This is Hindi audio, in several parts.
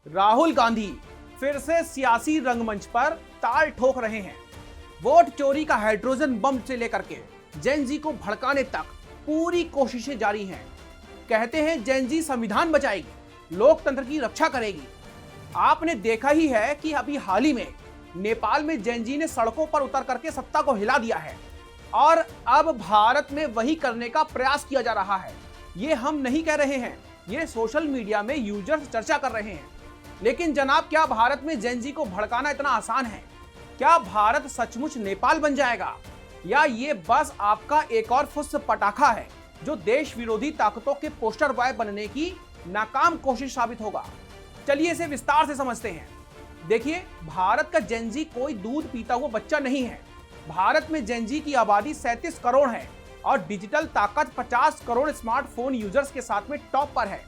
राहुल गांधी फिर से सियासी रंगमंच पर ताल ठोक रहे हैं। वोट चोरी का हाइड्रोजन बम से लेकर के जेन जी को भड़काने तक पूरी कोशिशें जारी हैं। कहते हैं जेन जी संविधान बचाएगी, लोकतंत्र की रक्षा करेगी। आपने देखा ही है कि अभी हाल ही में नेपाल में जेन जी ने सड़कों पर उतर करके सत्ता को हिला दिया है और अब भारत में वही करने का प्रयास किया जा रहा है। ये हम नहीं कह रहे हैं, ये सोशल मीडिया में यूजर्स चर्चा कर रहे हैं। लेकिन जनाब, क्या भारत में जेन जी को भड़काना इतना आसान है? क्या भारत सचमुच नेपाल बन जाएगा या ये बस आपका एक और फुस पटाखा है जो देश विरोधी ताकतों के पोस्टर बॉय बनने की नाकाम कोशिश साबित होगा? चलिए इसे विस्तार से समझते हैं। देखिए, भारत का जेन जी कोई दूध पीता हुआ बच्चा नहीं है। भारत में जेन जी की आबादी 37 करोड़ है और डिजिटल ताकत 50 करोड़ स्मार्टफोन यूजर्स के साथ में टॉप पर है,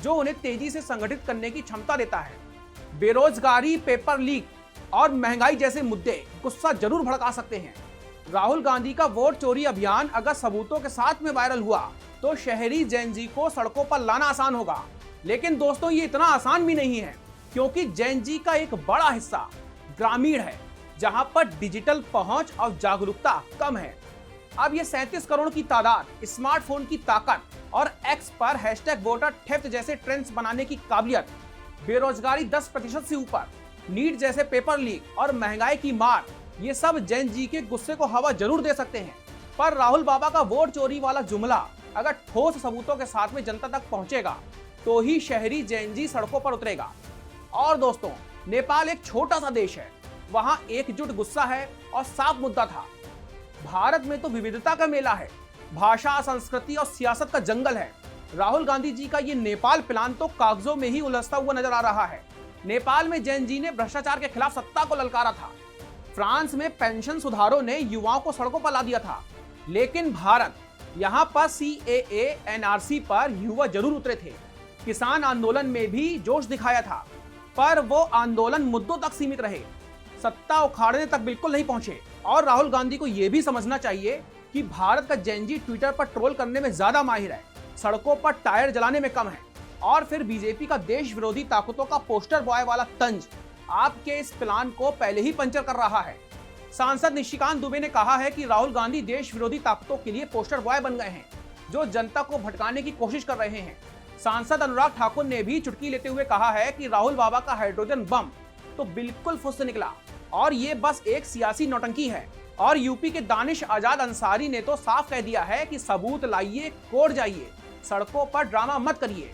जो उन्हें तेजी से संगठित करने की क्षमता देता है। बेरोजगारी, पेपर लीक और महंगाई जैसे मुद्दे गुस्सा जरूर भड़का सकते हैं। राहुल गांधी का वोट चोरी अभियान अगर सबूतों के साथ में वायरल हुआ तो शहरी जेन जी को सड़कों पर लाना आसान होगा। लेकिन दोस्तों, ये इतना आसान भी नहीं है, क्योंकि जेन जी का एक बड़ा हिस्सा ग्रामीण है, जहां पर डिजिटल पहुंच और जागरूकता कम है। अब ये 37 करोड़ की तादाद, स्मार्टफोन की ताकत और एक्स पर हैशटैग वोटर थेफ्ट जैसे ट्रेंड्स बनाने की काबिलियत, बेरोजगारी 10% से ऊपर, नीट जैसे पेपर लीक और महंगाई की मार, ये सब जेन जी के गुस्से को हवा जरूर दे सकते हैं। पर राहुल बाबा का वोट चोरी वाला जुमला अगर ठोस सबूतों के साथ में जनता तक पहुंचेगा तो ही शहरी जेन जी सड़कों पर उतरेगा। और दोस्तों, नेपाल एक छोटा सा देश है, वहां एकजुट गुस्सा है और साफ मुद्दा था। भारत में तो विविधता का मेला है, भाषा, संस्कृति और सियासत का जंगल है। राहुल गांधी जी का ये नेपाल प्लान तो कागजों में ही उलझता हुआ नजर आ रहा है। नेपाल में जेन जी ने भ्रष्टाचार के खिलाफ सत्ता को ललकारा था। फ्रांस में पेंशन सुधारों ने युवाओं को सड़कों पर ला दिया था। लेकिन भारत, यहाँ पर CAA, NRC पर युवा जरूर उतरे थे। किसान आंदोलन में भी जोश दिखाया था, पर वो आंदोलन मुद्दों तक सीमित रहे, सत्ता उखाड़ने तक बिल्कुल नहीं पहुंचे। और राहुल गांधी को यह भी समझना चाहिए कि भारत का जेन जी ट्विटर पर ट्रोल करने में ज्यादा माहिर है, सड़कों पर टायर जलाने में कम है। और फिर बीजेपी का देश विरोधी ताकतों का पोस्टर बॉय वाला तंज आपके इस प्लान को पहले ही पंचर कर रहा है। सांसद निशिकांत दुबे ने कहा है कि राहुल गांधी देश विरोधी ताकतों के लिए पोस्टर बॉय बन गए हैं, जो जनता को भटकाने की कोशिश कर रहे हैं। सांसद अनुराग ठाकुर ने भी चुटकी लेते हुए कहा है कि राहुल बाबा का हाइड्रोजन बम तो बिल्कुल फुस निकला और ये बस एक सियासी नौटंकी है। और यूपी के दानिश आजाद अंसारी ने तो साफ कह दिया है कि सबूत लाइए, कोर्ट जाइए, सड़कों पर ड्रामा मत करिए।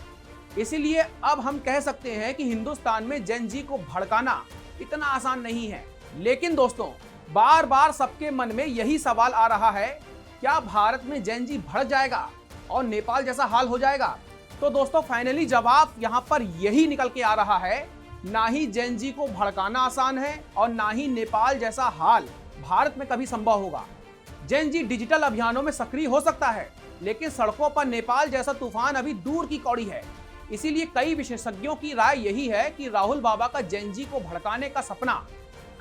इसीलिए अब हम कह सकते हैं कि हिंदुस्तान में जेन जी को भड़काना इतना आसान नहीं है। लेकिन दोस्तों, बार बार सबके मन में यही सवाल आ रहा है, क्या भारत में जेन जी भड़क जाएगा और नेपाल जैसा हाल हो जाएगा? तो दोस्तों, फाइनली जवाब यहाँ पर यही निकल के आ रहा है, ना ही जेन जी को भड़काना आसान है और ना ही नेपाल जैसा हाल भारत में कभी संभव होगा। जेन जी डिजिटल अभियानों में सक्रिय हो सकता है, लेकिन सड़कों पर नेपाल जैसा तूफान अभी दूर की कौड़ी है। इसीलिए कई विशेषज्ञों की राय यही है कि राहुल बाबा का जेन जी को भड़काने का सपना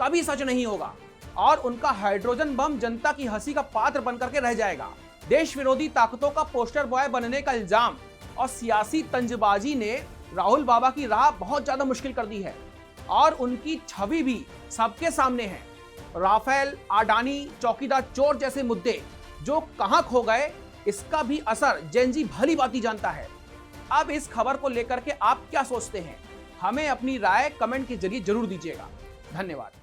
कभी सच नहीं होगा और उनका हाइड्रोजन बम जनता की हंसी का पात्र बनकर के रह जाएगा। देश विरोधी ताकतों का पोस्टर बॉय बनने का इल्जाम और सियासी तंजबाजी ने राहुल बाबा की राह बहुत ज्यादा मुश्किल कर दी है और उनकी छवि भी सबके सामने है। राफेल, अडानी, चौकीदार चोर जैसे मुद्दे जो कहां खो गए, इसका भी असर जेन जी भली भांति जानता है। अब इस खबर को लेकर के आप क्या सोचते हैं? हमें अपनी राय कमेंट के जरिए जरूर दीजिएगा। धन्यवाद।